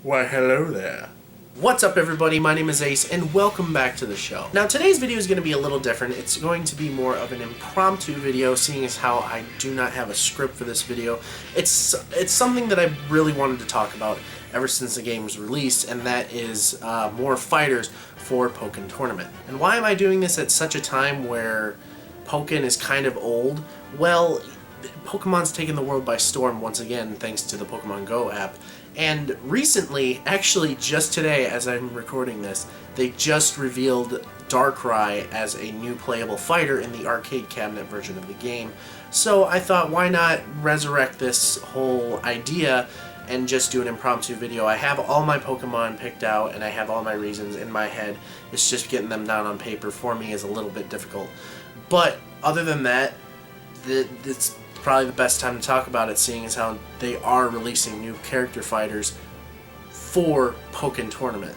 Why, hello there. What's up, everybody? My name is Ace, and welcome back to the show. Now, today's video is going to be a little different. It's going to be more of an impromptu video, seeing as how I do not have a script for this video. It's something that I really wanted to talk about ever since the game was released, and that is more fighters for Pokken Tournament. And why am I doing this at such a time where Pokken is kind of old? Well, Pokemon's taken the world by storm once again, thanks to the Pokemon Go app. And recently, actually just today as I'm recording this, they just revealed Darkrai as a new playable fighter in the arcade cabinet version of the game. So I thought, why not resurrect this whole idea and just do an impromptu video. I have all my Pokemon picked out and I have all my reasons in my head. It's just getting them down on paper for me is a little bit difficult. But other than that, it's probably the best time to talk about it, seeing as how they are releasing new character fighters for Pokken Tournament.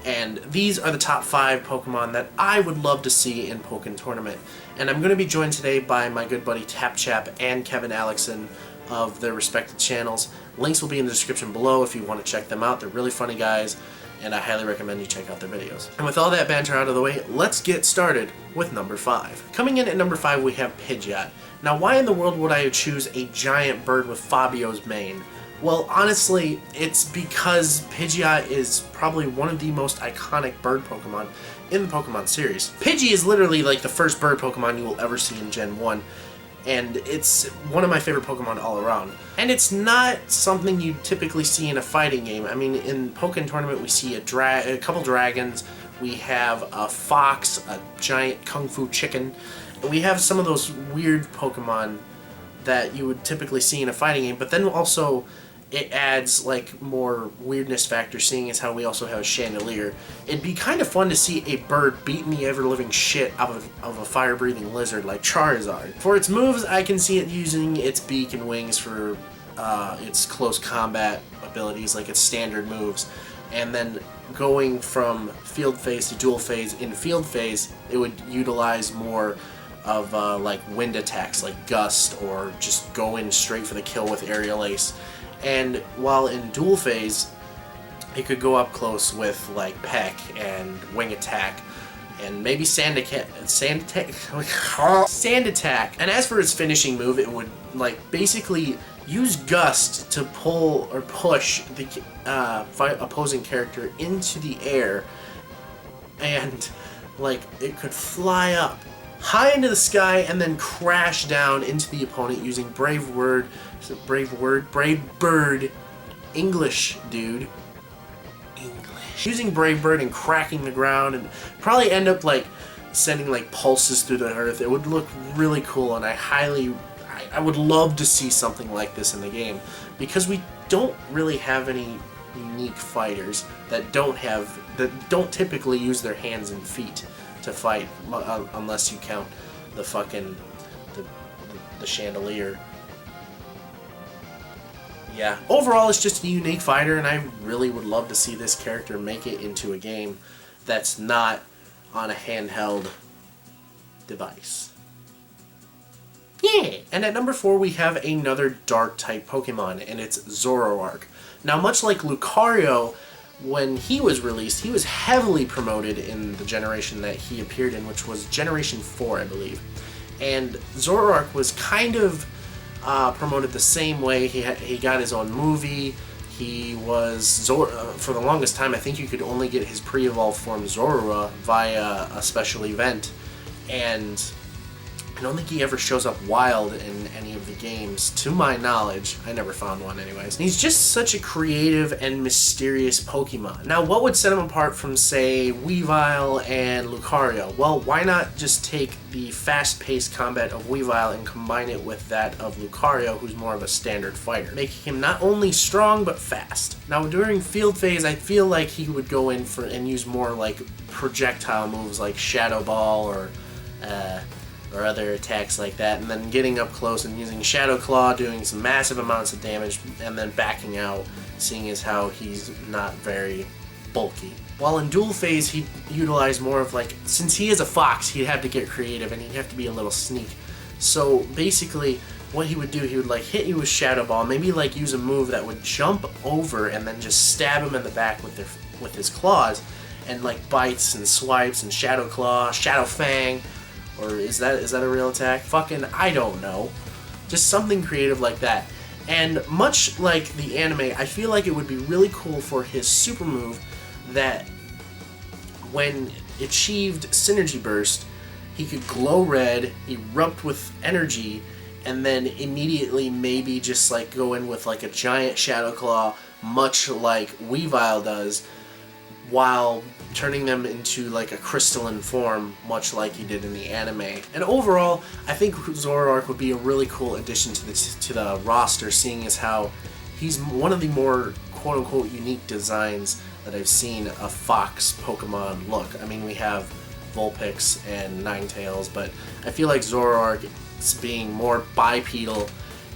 And these are the top 5 Pokemon that I would love to see in Pokken Tournament. And I'm going to be joined today by my good buddy TapChap and Kevin Alexson of their respective channels. Links will be in the description below if you want to check them out. They're really funny guys, and I highly recommend you check out their videos. And with all that banter out of the way, let's get started with number 5. Coming in at number 5, we have Pidgeot. Now, why in the world would I choose a giant bird with Fabio's mane? Well, honestly, it's because Pidgeot is probably one of the most iconic bird Pokemon in the Pokemon series. Pidgey is literally like the first bird Pokemon you will ever see in Gen 1, and it's one of my favorite Pokemon all around. And it's not something you typically see in a fighting game. I mean, in Pokken Tournament we see a couple dragons, we have a fox, a giant kung fu chicken. We have some of those weird Pokemon that you would typically see in a fighting game, but then also it adds like more weirdness factor, seeing as how we also have a Chandelier. It'd be kind of fun to see a bird beating the ever-living shit out of a fire-breathing lizard like Charizard. For its moves, I can see it using its beak and wings for its close combat abilities, like its standard moves. And then going from field phase to dual phase, in field phase, it would utilize more of like wind attacks like Gust, or just go in straight for the kill with Aerial Ace. And while in dual phase, it could go up close with like Peck and Wing Attack and maybe Sand Attack. And as for its finishing move, it would like basically use Gust to pull or push the opposing character into the air, and like it could fly up high into the sky and then crash down into the opponent using Brave Bird, English, dude. English. Using Brave Bird and cracking the ground, and probably end up like sending like pulses through the earth. It would look really cool, and I would love to see something like this in the game, because we don't really have any unique fighters that don't typically use their hands and feet to fight, unless you count the fucking the Chandelier. Yeah, overall it's just a unique fighter, and I really would love to see this character make it into a game that's not on a handheld device. Yeah! And at number 4 we have another dark type Pokemon, and it's Zoroark. Now, much like Lucario, when he was released, he was heavily promoted in the generation that he appeared in, which was Generation 4, I believe. And Zoroark was kind of promoted the same way. He got his own movie. He was for the longest time, I think you could only get his pre-evolved form Zorua via a special event, and I don't think he ever shows up wild in any of the games, to my knowledge. I never found one anyways. And he's just such a creative and mysterious Pokemon. Now, what would set him apart from, say, Weavile and Lucario? Well, why not just take the fast-paced combat of Weavile and combine it with that of Lucario, who's more of a standard fighter, making him not only strong, but fast. Now, during field phase, I feel like he would go in for and use more like projectile moves like Shadow Ball or other attacks like that, and then getting up close and using Shadow Claw, doing some massive amounts of damage, and then backing out, seeing as how he's not very bulky. While in dual phase, he'd utilize more of like, since he is a fox, he'd have to get creative and he'd have to be a little sneak. So basically, what he would do, he would like hit you with Shadow Ball, maybe like use a move that would jump over and then just stab him in the back with his claws, and like bites and swipes and Shadow Claw, Shadow Fang, or is that a real attack? Fucking, I don't know. Just something creative like that. And much like the anime, I feel like it would be really cool for his super move that when achieved Synergy Burst, he could glow red, erupt with energy, and then immediately maybe just like go in with like a giant Shadow Claw, much like Weavile does, while turning them into like a crystalline form, much like he did in the anime. And overall, I think Zoroark would be a really cool addition to the roster, seeing as how he's one of the more quote-unquote unique designs that I've seen a fox Pokemon look. I mean, we have Vulpix and Ninetales, but I feel like Zoroark is being more bipedal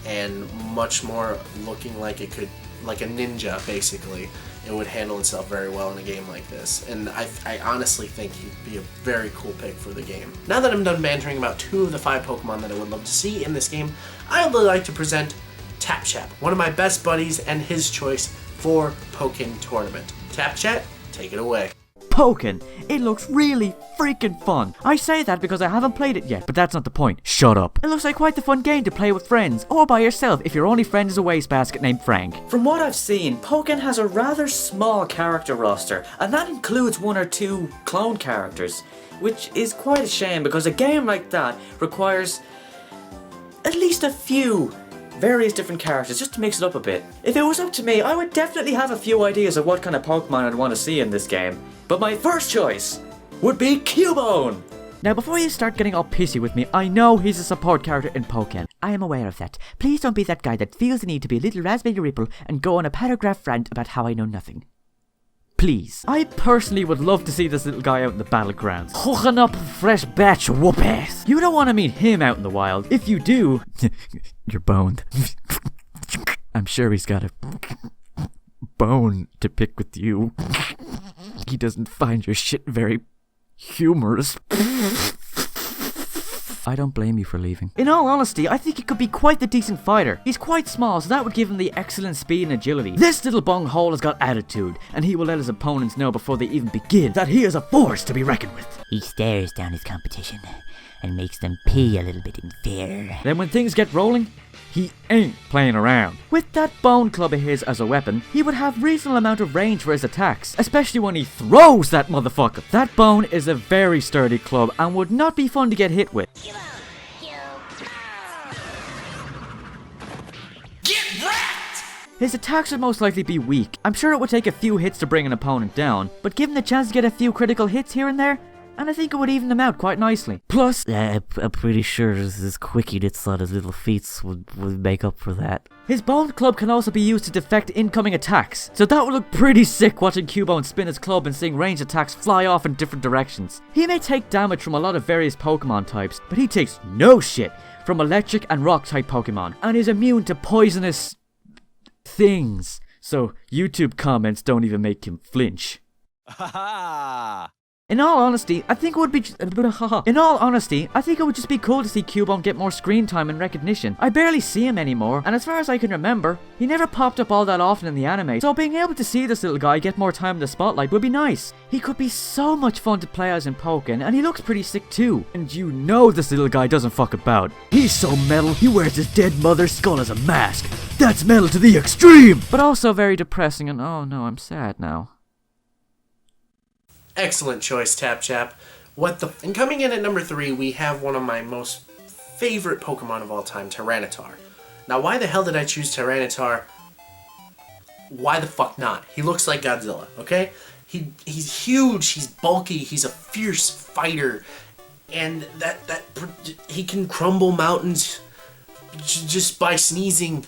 and much more looking like it could, like a ninja basically. It would handle itself very well in a game like this, and I honestly think he'd be a very cool pick for the game. Now that I'm done bantering about 2 of the 5 Pokemon that I would love to see in this game, I would like to present Tapchap, one of my best buddies and his choice for Pokken Tournament. Tapchat, take it away. Pokken. It looks really freaking fun. I say that because I haven't played it yet, but that's not the point. Shut up. It looks like quite the fun game to play with friends, or by yourself if your only friend is a wastebasket named Frank. From what I've seen, Pokken has a rather small character roster, and that includes 1 or 2 clone characters, which is quite a shame because a game like that requires at least a few various different characters just to mix it up a bit. If it was up to me, I would definitely have a few ideas of what kind of Pokemon I'd want to see in this game. But my first choice would be Cubone! Now before you start getting all pissy with me, I know he's a support character in Pokken. I am aware of that. Please don't be that guy that feels the need to be a little Raspberry Ripple and go on a paragraph rant about how I know nothing. Please. I personally would love to see this little guy out in the battlegrounds, hooking up a fresh batch of whoop ass. You don't want to meet him out in the wild. If you do, you're boned. I'm sure he's got a bone to pick with you. He doesn't find your shit very humorous. I don't blame you for leaving. In all honesty, I think he could be quite the decent fighter. He's quite small, so that would give him the excellent speed and agility. This little bunghole has got attitude, and he will let his opponents know before they even begin that he is a force to be reckoned with. He stares down his competition and makes them pee a little bit in fear. Then when things get rolling, he ain't playing around. With that bone club of his as a weapon, he would have reasonable amount of range for his attacks, especially when he throws that motherfucker. That bone is a very sturdy club and would not be fun to get hit with. Get wrecked! His attacks would most likely be weak. I'm sure it would take a few hits to bring an opponent down, but given the chance to get a few critical hits here and there, and I think it would even them out quite nicely. Plus, I'm pretty sure his quick hits on his little feet would make up for that. His bone club can also be used to deflect incoming attacks, so that would look pretty sick watching Cubone spin his club and seeing ranged attacks fly off in different directions. He may take damage from a lot of various Pokemon types, but he takes no shit from electric and rock type Pokemon, and is immune to poisonous things, so YouTube comments don't even make him flinch. In all honesty, I think it would just be cool to see Cubone get more screen time and recognition. I barely see him anymore, and as far as I can remember, he never popped up all that often in the anime, so being able to see this little guy get more time in the spotlight would be nice. He could be so much fun to play as in Pokken, and he looks pretty sick too. And you know this little guy doesn't fuck about. He's so metal, he wears his dead mother's skull as a mask. That's metal to the extreme! But also very depressing, and oh no, I'm sad now. Excellent choice, Tapchap. And coming in at number 3, we have one of my most favorite Pokemon of all time, Tyranitar. Now, why the hell did I choose Tyranitar? Why the fuck not? He looks like Godzilla, okay? He's huge, he's bulky, he's a fierce fighter, and he can crumble mountains just by sneezing.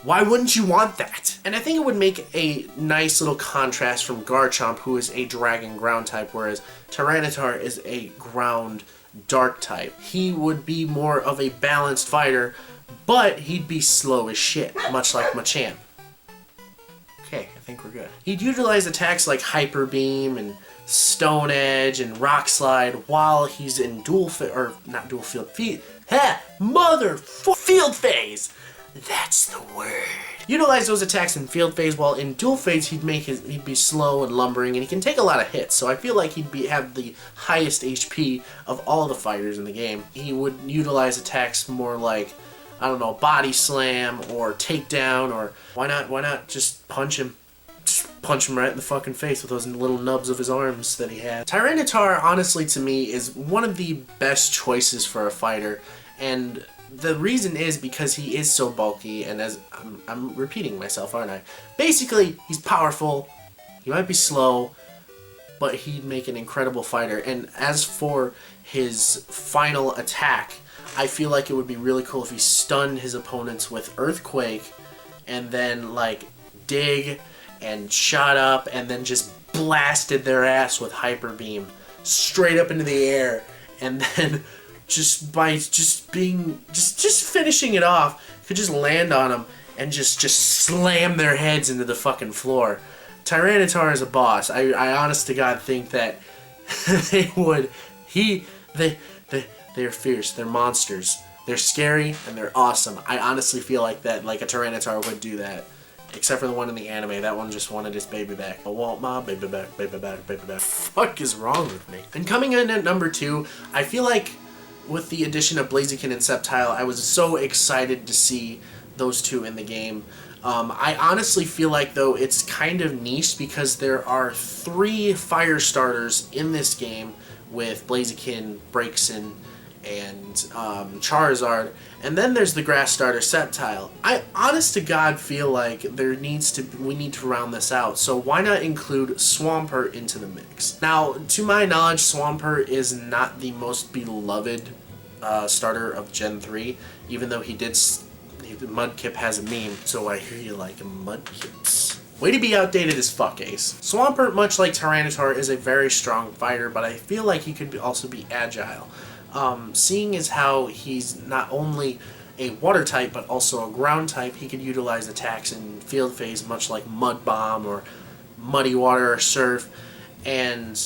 Why wouldn't you want that? And I think it would make a nice little contrast from Garchomp, who is a dragon ground type, whereas Tyranitar is a ground dark type. He would be more of a balanced fighter, but he'd be slow as shit, much like Machamp. Okay, I think we're good. He'd utilize attacks like Hyper Beam and Stone Edge and Rock Slide while he's in field phase. That's the word. Utilize those attacks in field phase, while in dual phase he'd be slow and lumbering, and he can take a lot of hits. So I feel like he'd have the highest HP of all the fighters in the game. He would utilize attacks more like, I don't know, body slam or takedown, or why not just punch him? Just punch him right in the fucking face with those little nubs of his arms that he had. Tyranitar, honestly, to me, is one of the best choices for a fighter, and the reason is because he is so bulky, and as I'm repeating myself, aren't I? Basically, he's powerful, he might be slow, but he'd make an incredible fighter. And as for his final attack, I feel like it would be really cool if he stunned his opponents with Earthquake, and then, like, Dig, and shot up, and then just blasted their ass with Hyper Beam straight up into the air, and then just finishing it off, could just land on them and just slam their heads into the fucking floor. Tyranitar is a boss. I honest to God think that they're fierce, they're monsters, they're scary, and they're awesome. I honestly feel like that, like a Tyranitar would do that. Except for the one in the anime, that one just wanted his baby back. I want my baby back, baby back, baby back. Fuck is wrong with me? And coming in at number 2, I feel like with the addition of Blaziken and Sceptile, I was so excited to see those two in the game. I honestly feel like, though, it's kind of niche because there are 3 fire starters in this game with Blaziken, Braixen, and Charizard, and then there's the grass starter Sceptile. I honest to God feel like we need to round this out, so why not include Swampert into the mix? Now, to my knowledge, Swampert is not the most beloved starter of Gen 3, even though Mudkip has a meme, so I hear you like Mudkips. Way to be outdated as fuck, Ace. Swampert, much like Tyranitar, is a very strong fighter, but I feel like he could also be agile. Seeing as how he's not only a water type but also a ground type, he could utilize attacks in field phase much like Mud Bomb or Muddy Water or Surf, and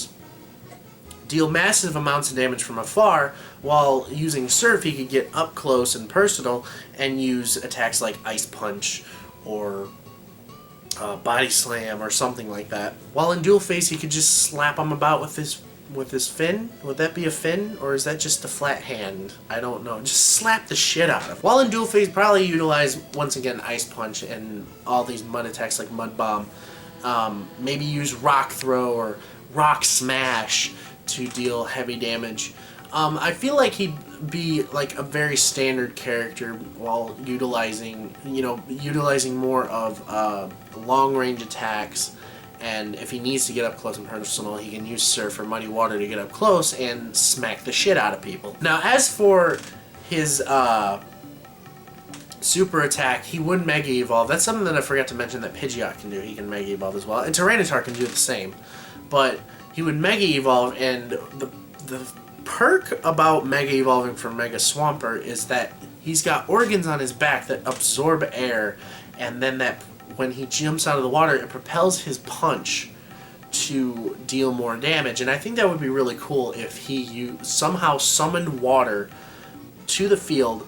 deal massive amounts of damage from afar. While using Surf, he could get up close and personal and use attacks like Ice Punch or Body Slam or something like that. While in dual phase, he could just slap him about with his fin. Would that be a fin, or is that just a flat hand? I don't know. Just slap the shit out of him. While in dual phase, probably utilize once again Ice Punch and all these mud attacks like Mud Bomb. Maybe use Rock Throw or Rock Smash to deal heavy damage. I feel like he'd be like a very standard character while utilizing more of long range attacks. And if he needs to get up close and personal, he can use Surf or Muddy Water to get up close and smack the shit out of people. Now, as for his super attack, he would Mega Evolve. That's something that I forgot to mention that Pidgeot can do. He can Mega Evolve as well. And Tyranitar can do the same. But he would Mega Evolve, and the perk about Mega Evolving from Mega Swampert is that he's got organs on his back that absorb air, and then when he jumps out of the water, it propels his punch to deal more damage. And I think that would be really cool if he somehow summoned water to the field,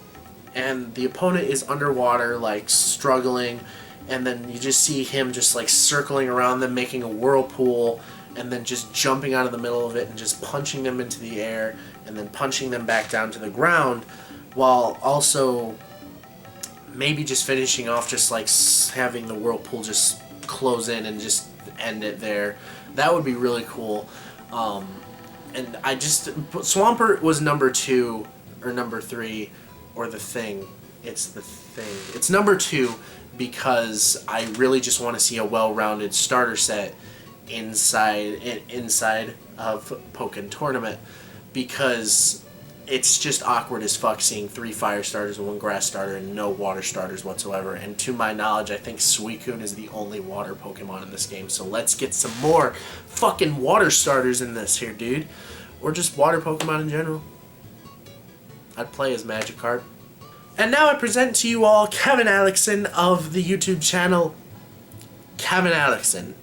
and the opponent is underwater, like struggling, and then you just see him just like circling around them, making a whirlpool, and then just jumping out of the middle of it and just punching them into the air, and then punching them back down to the ground, while also maybe just finishing off, just like having the whirlpool just close in and just end it there. That would be really cool. And Swampert was number 2 or number 3 or the Thing. It's the Thing. It's number 2 because I really just want to see a well-rounded starter set inside of Pokken Tournament, because it's just awkward as fuck seeing 3 fire starters and 1 grass starter and no water starters whatsoever. And to my knowledge, I think Suicune is the only water Pokemon in this game. So let's get some more fucking water starters in this here, dude. Or just water Pokemon in general. I'd play as Magikarp. And now I present to you all Kevin Alexson of the YouTube channel Kevin Alexson.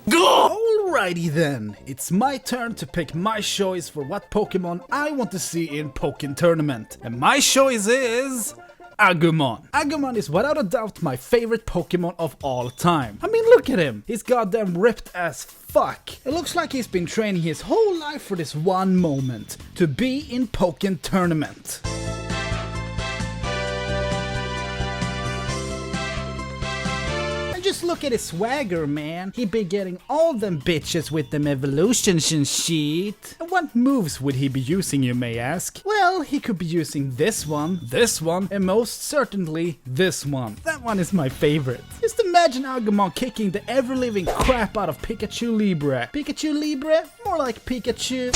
Go! Alrighty then, it's my turn to pick my choice for what Pokemon I want to see in Pokken Tournament. And my choice is Agumon. Agumon is without a doubt my favorite Pokemon of all time. I mean, look at him. He's goddamn ripped as fuck. It looks like he's been training his whole life for this one moment, to be in Pokken Tournament. Just look at his swagger, man. He be getting all them bitches with them evolutions and shit. And what moves would he be using, you may ask? Well, he could be using this one, and most certainly this one. That one is my favorite. Just imagine Agumon kicking the ever-living crap out of Pikachu Libre. Pikachu Libre? More like Pikachu.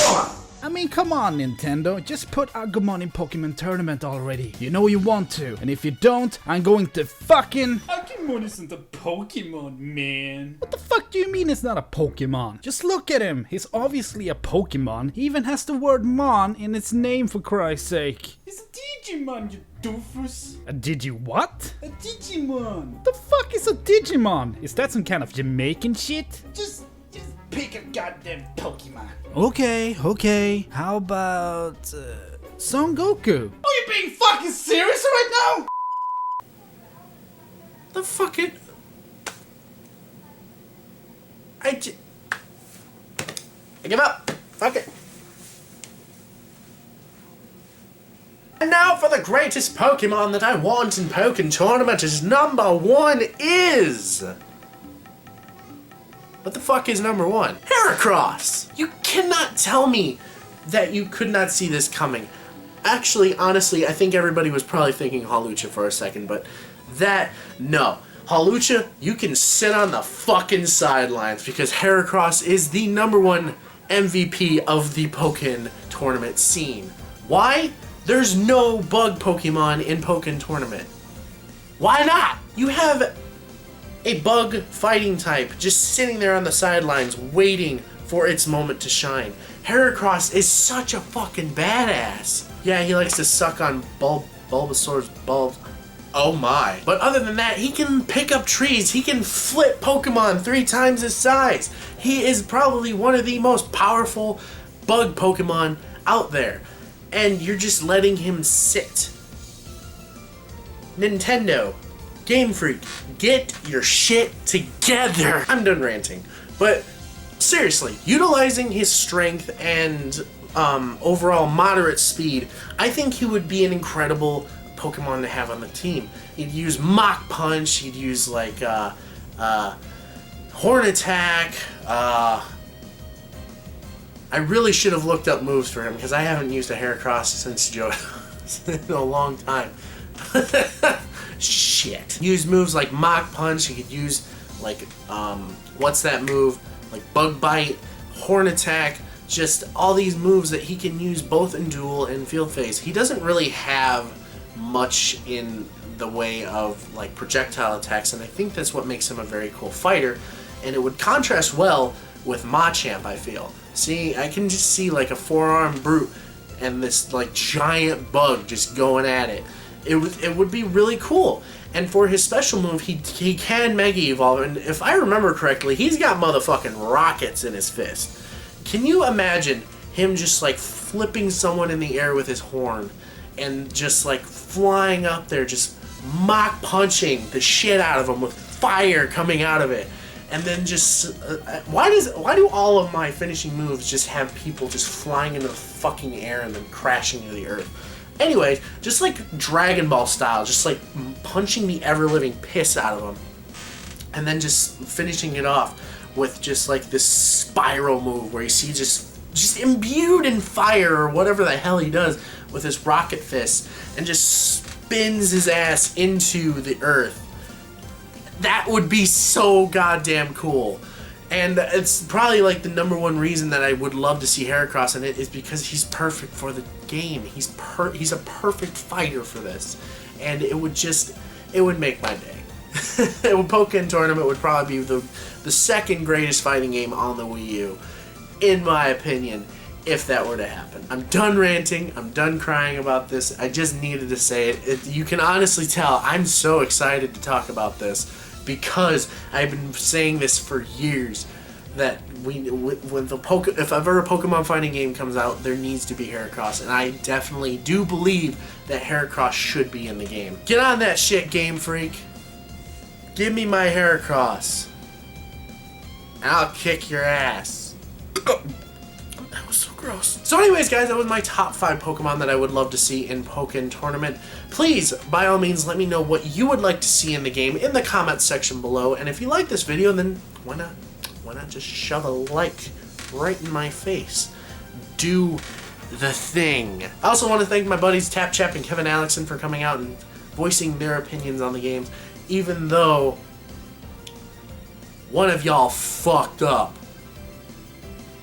I mean, come on, Nintendo, just put Agumon in Pokémon Tournament already. You know you want to, and if you don't, I'm going to fucking... Agumon isn't a Pokemon, man. What the fuck do you mean it's not a Pokemon? Just look at him, he's obviously a Pokemon. He even has the word Mon in its name, for Christ's sake. It's a Digimon, you doofus. A Digi-what? A Digimon. What the fuck is a Digimon? Is that some kind of Jamaican shit? Just pick a goddamn Pokemon. Okay. How about Son Goku? Are you being fucking serious right now? The fuck it? I give up. Fuck it. And now for the greatest Pokemon that I want in Pokken Tournament is number 1 is... What the fuck is number 1? Heracross! You cannot tell me that you could not see this coming. Actually, honestly, I think everybody was probably thinking Hawlucha for a second, but no. Hawlucha, you can sit on the fucking sidelines because Heracross is the number 1 MVP of the Pokken Tournament scene. Why? There's no bug Pokemon in Pokken Tournament. Why not? You have a bug fighting type just sitting there on the sidelines waiting for its moment to shine. Heracross is such a fucking badass. Yeah, he likes to suck on Bulbasaur's bulbs. Oh my. But other than that, he can pick up trees. He can flip Pokemon 3 times his size. He is probably one of the most powerful bug Pokemon out there. And you're just letting him sit. Nintendo, Game Freak, get your shit together. I'm done ranting. But seriously, utilizing his strength and overall moderate speed, I think he would be an incredible Pokemon to have on the team. He'd use Mach Punch, he'd use like Horn Attack. I really should have looked up moves for him because I haven't used a Heracross since in a long time. Shit. Use moves like Mach Punch. He could use like what's that move? Like Bug Bite, Horn Attack. Just all these moves that he can use both in Duel and Field Phase. He doesn't really have much in the way of like projectile attacks, and I think that's what makes him a very cool fighter. And it would contrast well with Machamp, I feel. See, I can just see like a 4-armed brute and this like giant bug just going at it. It would be really cool. And for his special move, he can Mega Evolve, and if I remember correctly, he's got motherfucking rockets in his fist. Can you imagine him just like flipping someone in the air with his horn and just like flying up there, just Mach punching the shit out of him with fire coming out of it? And then just why do all of my finishing moves just have people just flying into the fucking air and then crashing to the earth? Anyway, just like Dragon Ball style, just like punching the ever-living piss out of them, and then just finishing it off with just like this spiral move where you see just imbued in fire or whatever the hell he does with his rocket fist, and just spins his ass into the earth. That would be so goddamn cool. And it's probably like the number 1 reason that I would love to see Heracross in it is because he's perfect for the game. He's a perfect fighter for this. And it would make my day. Pokken Tournament would probably be the second greatest fighting game on the Wii U, in my opinion, if that were to happen. I'm done ranting. I'm done crying about this. I just needed to say it. You can honestly tell I'm so excited to talk about this, because I've been saying this for years. that when if ever a Pokemon fighting game comes out, there needs to be Heracross, and I definitely do believe that Heracross should be in the game. Get on that shit, Game Freak. Give me my Heracross. And I'll kick your ass. That was so gross. So anyways, guys, that was my top 5 Pokemon that I would love to see in Pokken Tournament. Please, by all means, let me know what you would like to see in the game in the comments section below. And if you like this video, then why not just shove a like right in my face? Do the thing. I also want to thank my buddies Tap Chap and Kevin Alexson for coming out and voicing their opinions on the game, even though one of y'all fucked up.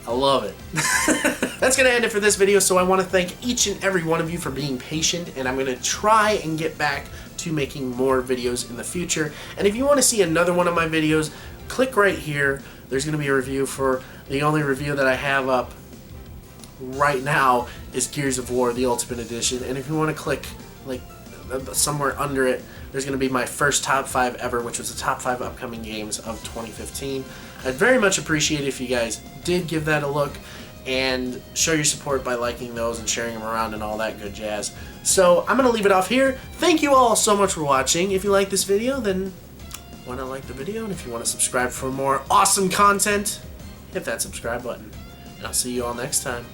I love it. That's going to end it for this video, so I want to thank each and every one of you for being patient, and I'm going to try and get back to making more videos in the future. And if you want to see another one of my videos, click right here. There's going to be a review for the only review that I have up right now is Gears of War, the Ultimate Edition. And if you want to click like somewhere under it, there's going to be my first top 5 ever, which was the top 5 upcoming games of 2015. I'd very much appreciate it if you guys did give that a look and show your support by liking those and sharing them around and all that good jazz. So I'm going to leave it off here. Thank you all so much for watching. If you like this video, then why not like the video? And if you want to subscribe for more awesome content, hit that subscribe button. And I'll see you all next time.